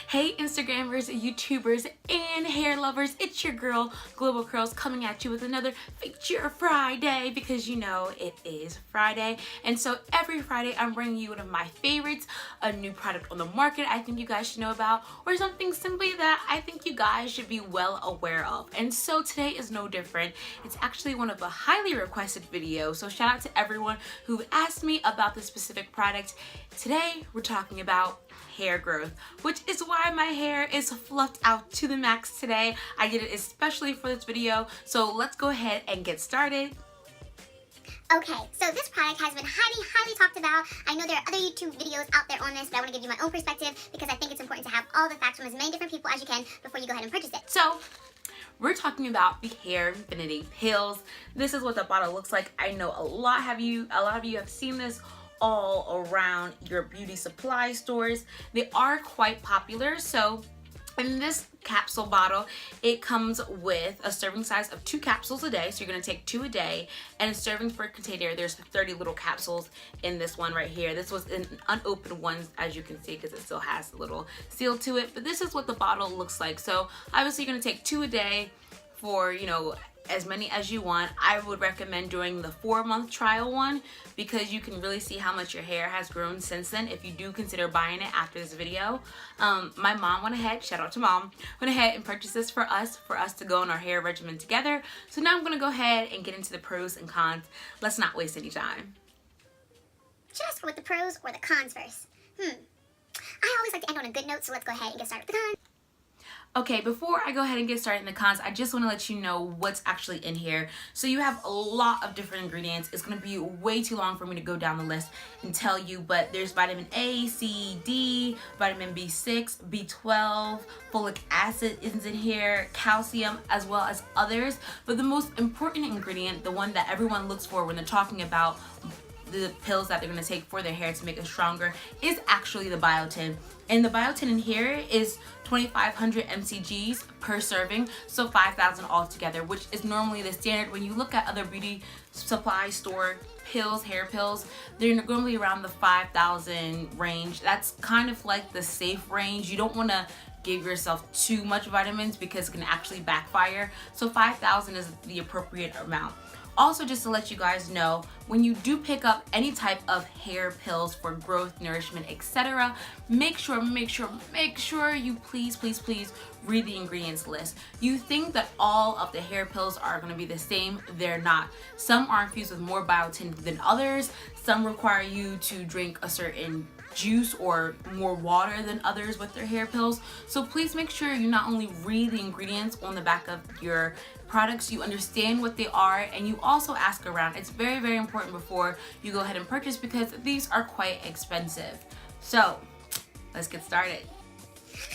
Hey Instagrammers, YouTubers, and hair lovers, it's your girl Global Curls coming at you with another Feature Friday because you know it is Friday. And so every Friday I'm bringing you one of my favorites, a new product on the market I think you guys should know about, or something simply that I think you guys should be well aware of. And so today is no different. It's actually one of the highly requested videos, so shout out to everyone who asked me about this specific product. Today we're talking about hair growth, which is why my hair is fluffed out to the max today. I did it especially for this video, so let's go ahead and get started. Okay, so this product has been highly talked about. I know there are other YouTube videos out there on this, but I want to give you my own perspective because I think it's important to have all the facts from as many different people as you can before you go ahead and purchase it. So we're talking about the HairFinity pills. This is what the bottle looks like. I know a lot of you have seen this all around your beauty supply stores. They are quite popular. So in this capsule bottle, it comes with a serving size of 2 capsules a day. So you're gonna take 2 a day, and serving per container, there's 30 little capsules in this one right here. This was an unopened one, as you can see, because it still has a little seal to it. But this is what the bottle looks like. So obviously you're gonna take 2 a day for, you know, as many as you want. I would recommend doing the 4-month trial one because you can really see how much your hair has grown since then if you do consider buying it after this video. My mom went ahead, shout out to mom, went ahead and purchased this for us to go on our hair regimen together. So now I'm gonna go ahead and get into the pros and cons. Let's not waste any time. Should I start with the pros or the cons first? I always like to end on a good note, so let's go ahead and get started with the cons. Okay, before I go ahead and get started in the cons, I just want to let you know what's actually in here. So you have a lot of different ingredients. It's going to be way too long for me to go down the list and tell you, but there's vitamin A, C, D, vitamin B6, B12, folic acid is in here, calcium, as well as others. But the most important ingredient, the one that everyone looks for when they're talking about the pills that they're going to take for their hair to make it stronger, is actually the biotin. And the biotin in here is 2,500 mcgs per serving, so 5,000 altogether, which is normally the standard. When you look at other beauty supply store pills, hair pills, they're normally around the 5,000 range. That's kind of like the safe range. You don't want to give yourself too much vitamins because it can actually backfire. So 5,000 is the appropriate amount. Also, just to let you guys know, when you do pick up any type of hair pills for growth, nourishment, etc., make sure you please read the ingredients list. You think that all of the hair pills are going to be the same. They're not. Some are infused with more biotin than others. Some require you to drink a certain juice or more water than others with their hair pills. So please make sure you not only read the ingredients on the back of your products, you understand what they are, and you also ask around. It's very important before you go ahead and purchase because these are quite expensive. So let's get started.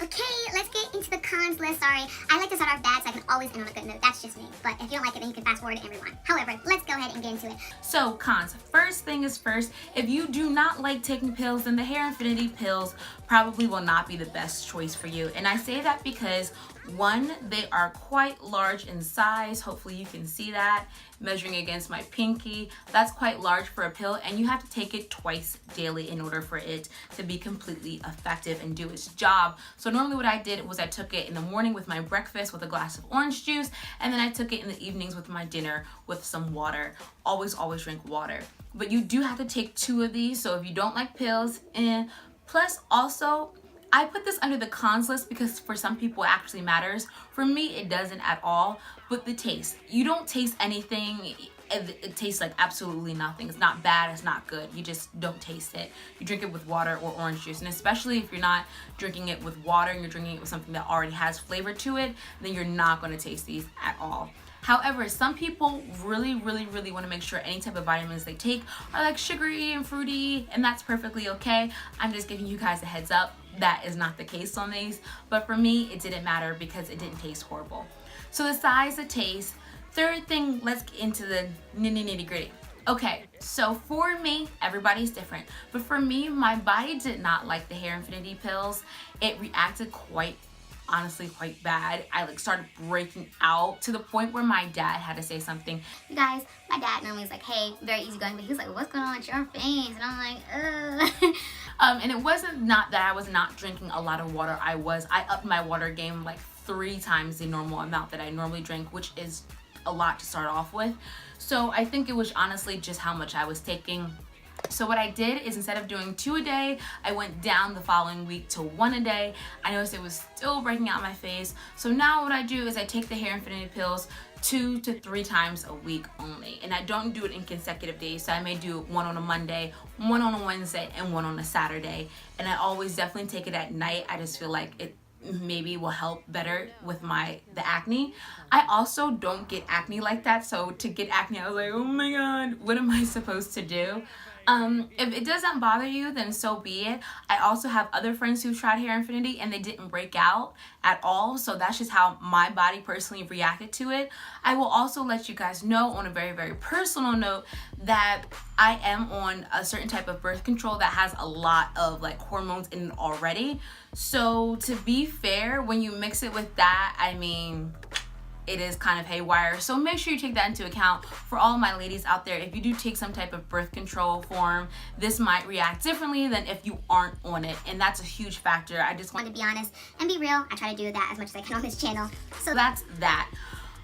Okay, let's get into the cons list. Sorry, I like to start off bad so I can always end on a good note. That's just me. But if you don't like it, then you can fast forward it and rewind. However, let's go ahead and get into it. So cons. First thing is first, if you do not like taking pills, then the HairFinity pills probably will not be the best choice for you. And I say that because, one, they are quite large in size. Hopefully you can see that. Measuring against my pinky, that's quite large for a pill, and you have to take it twice daily in order for it to be completely effective and do its job. So normally what I did was I took it in the morning with my breakfast with a glass of orange juice, and then I took it in the evenings with my dinner with some water. Always drink water. But you do have to take 2 of these, so if you don't like pills, and plus also, I put this under the cons list because for some people it actually matters. For me, it doesn't at all. But the taste, you don't taste anything. It tastes like absolutely nothing. It's not bad, it's not good. You just don't taste it. You drink it with water or orange juice. And especially if you're not drinking it with water and you're drinking it with something that already has flavor to it, then you're not going to taste these at all. However, some people really want to make sure any type of vitamins they take are like sugary and fruity, and that's perfectly okay. I'm just giving you guys a heads up. That is not the case on these, but for me, it didn't matter because it didn't taste horrible. So the size, the taste. Third thing, let's get into the nitty gritty. Okay, so for me, everybody's different, but for me, my body did not like the HairFinity pills. It reacted quite honestly quite bad. I like started breaking out to the point where my dad had to say something. You guys, my dad normally is like, hey, very easygoing, but he was like, what's going on with your face? And I'm like, ugh. And it wasn't not that I was not drinking a lot of water. I upped my water game like 3 times the normal amount that I normally drink, which is a lot to start off with. So I think it was honestly just how much I was taking. So what I did is instead of doing 2 a day, I went down the following week to 1 a day. I noticed it was still breaking out my face. So now what I do is I take the HairFinity pills 2 to 3 times a week only. And I don't do it in consecutive days. So I may do 1 on a Monday, 1 on a Wednesday, and 1 on a Saturday. And I always definitely take it at night. I just feel like it maybe will help better with the acne. I also don't get acne like that. So to get acne, I was like, oh my God, what am I supposed to do? If it doesn't bother you, then so be it. I also have other friends who tried HairFinity and they didn't break out at all. So that's just how my body personally reacted to it. I will also let you guys know on a very, very personal note that I am on a certain type of birth control that has a lot of like hormones in it already. So to be fair, when you mix it with that, I mean, it is kind of haywire. So make sure you take that into account. For all my ladies out there, if you do take some type of birth control form, this might react differently than if you aren't on it. And that's a huge factor. I just want to be honest and be real. I try to do that as much as I can on this channel. So that's that.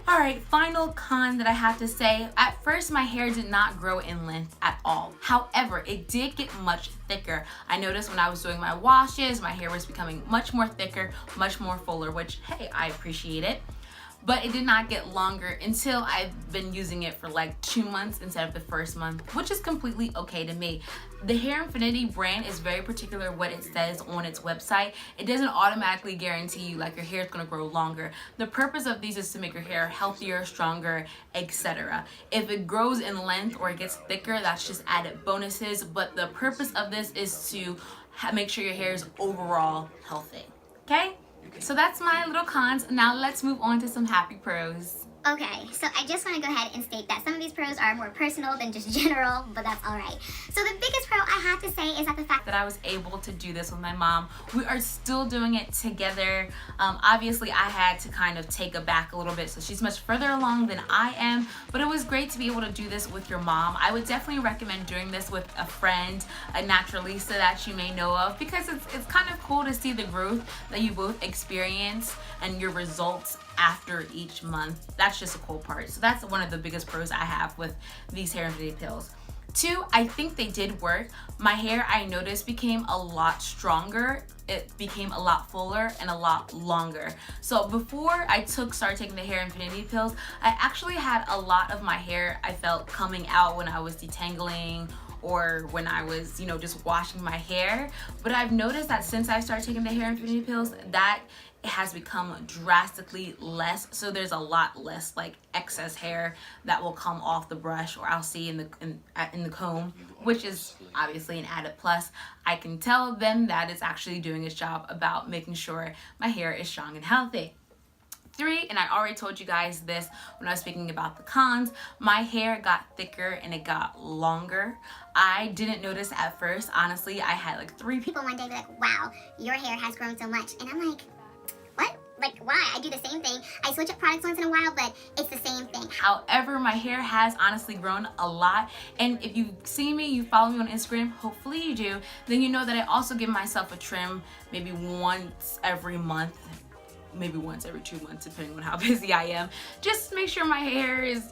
All right, final con that I have to say. At first, my hair did not grow in length at all. However, it did get much thicker. I noticed when I was doing my washes, my hair was becoming much more thicker, much more fuller, which, hey, I appreciate it. But it did not get longer until I've been using it for like 2 months instead of the first month, which is completely okay to me. The HairFinity brand is very particular what it says on its website. It doesn't automatically guarantee you like your hair is going to grow longer. The purpose of these is to make your hair healthier, stronger, etc. If it grows in length or it gets thicker, that's just added bonuses. But the purpose of this is to make sure your hair is overall healthy. Okay? So that's my little cons. Now let's move on to some happy pros. Okay, so I just want to go ahead and state that some of these pros are more personal than just general, but that's alright. So the biggest pro I have to say is that the fact that I was able to do this with my mom. We are still doing it together. Obviously, I had to kind of take her back a little bit, so she's much further along than I am, but it was great to be able to do this with your mom. I would definitely recommend doing this with a friend, a naturalista that you may know of, because it's kind of cool to see the growth that you both experience and your results after each month. That's just a cool part. So that's one of the biggest pros I have with these HairFinity pills. 2, I think they did work. My hair, I noticed, became a lot stronger. It became a lot fuller and a lot longer. So before I started taking the HairFinity pills, I actually had a lot of my hair I felt coming out when I was detangling or when I was, just washing my hair. But I've noticed that since I started taking the HairFinity pills, that it has become drastically less. So there's a lot less like excess hair that will come off the brush or I'll see in the comb, which is obviously an added plus. I can tell them that it's actually doing its job about making sure my hair is strong and healthy. 3, and I already told you guys this when I was speaking about the cons, my hair got thicker and it got longer. I didn't notice at first. Honestly, I had like 3 people one day be like, wow, your hair has grown so much. And I'm like, what? Like, why? I do the same thing. I switch up products once in a while, but it's the same thing. However, my hair has honestly grown a lot. And if you see me, you follow me on Instagram, hopefully you do, then you know that I also give myself a trim maybe once every month, maybe once every 2 months, depending on how busy I am. Just make sure my hair is,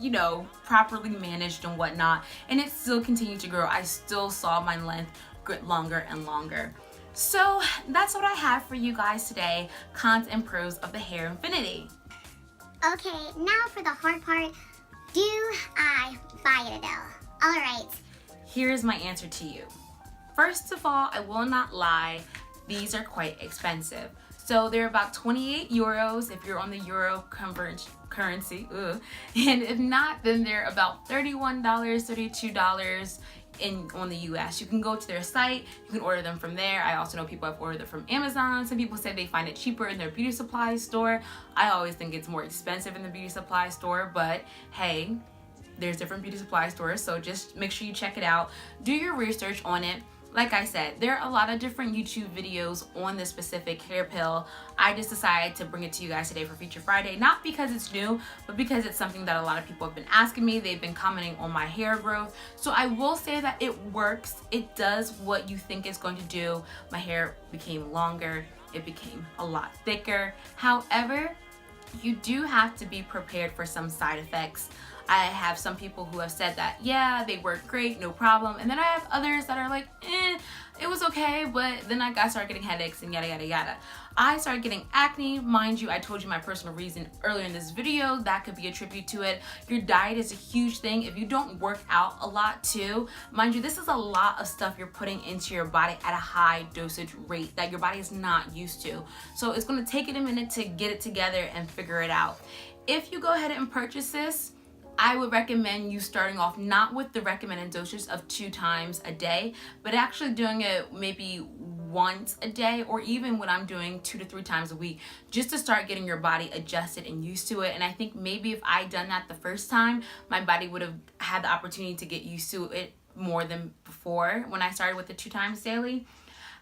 properly managed and whatnot. And it still continued to grow. I still saw my length get longer and longer. So that's what I have for you guys today, cons and pros of the HairFinity. Okay, now for the hard part. Do I buy it, Adele? Alright. Here's my answer to you. First of all, I will not lie, these are quite expensive. So they're about 28 euros if you're on the euro currency. Ugh. And if not, then they're about $31, $32 on the US. You can go to their site, you can order them from there. I also know people have ordered them from Amazon. Some people say they find it cheaper in their beauty supply store. I always think it's more expensive in the beauty supply store, but hey, there's different beauty supply stores, so just make sure you check it out. Do your research on it. like I said, there are a lot of different YouTube videos on this specific hair pill. I just decided to bring it to you guys today for Feature Friday, not because it's new, but because it's something that a lot of people have been asking me. They've been commenting on my hair growth. So I will say that it works. It does what you think it's going to do. My hair became longer. It became a lot thicker. However, you do have to be prepared for some side effects. I have some people who have said that, yeah, they work great, no problem. And then I have others that are like, it was okay, but then I started getting headaches and yada, yada, yada. I started getting acne. Mind you, I told you my personal reason earlier in this video. That could be a tribute to it. Your diet is a huge thing. If you don't work out a lot too, mind you, this is a lot of stuff you're putting into your body at a high dosage rate that your body is not used to. So it's gonna take it a minute to get it together and figure it out. If you go ahead and purchase this, I would recommend you starting off not with the recommended dosage of 2 times a day, but actually doing it maybe once a day, or even what I'm doing 2 to 3 times a week, just to start getting your body adjusted and used to it. And I think maybe if I done that the first time, my body would have had the opportunity to get used to it more than before when I started with the 2 times daily.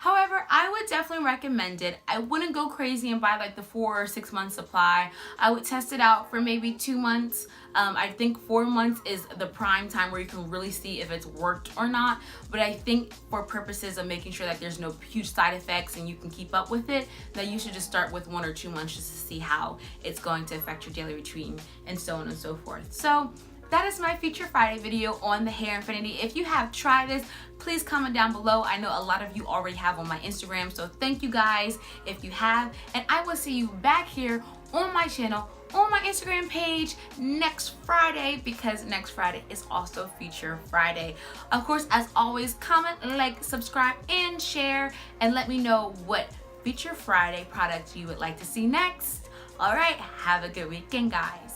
However, I would definitely recommend it. I wouldn't go crazy and buy like the 4 or 6 month supply. I would test it out for maybe 2 months. I think 4 months is the prime time where you can really see if it's worked or not. But I think for purposes of making sure that there's no huge side effects and you can keep up with it, that you should just start with 1 or 2 months just to see how it's going to affect your daily routine and so on and so forth. So that is my Feature Friday video on the HairFinity. If you have tried this, please comment down below. I know a lot of you already have on my Instagram, so thank you guys if you have. And I will see you back here on my channel, on my Instagram page next Friday, because next Friday is also Feature Friday. Of course, as always, comment, like, subscribe, and share, and let me know what Feature Friday products you would like to see next. All right, have a good weekend, guys.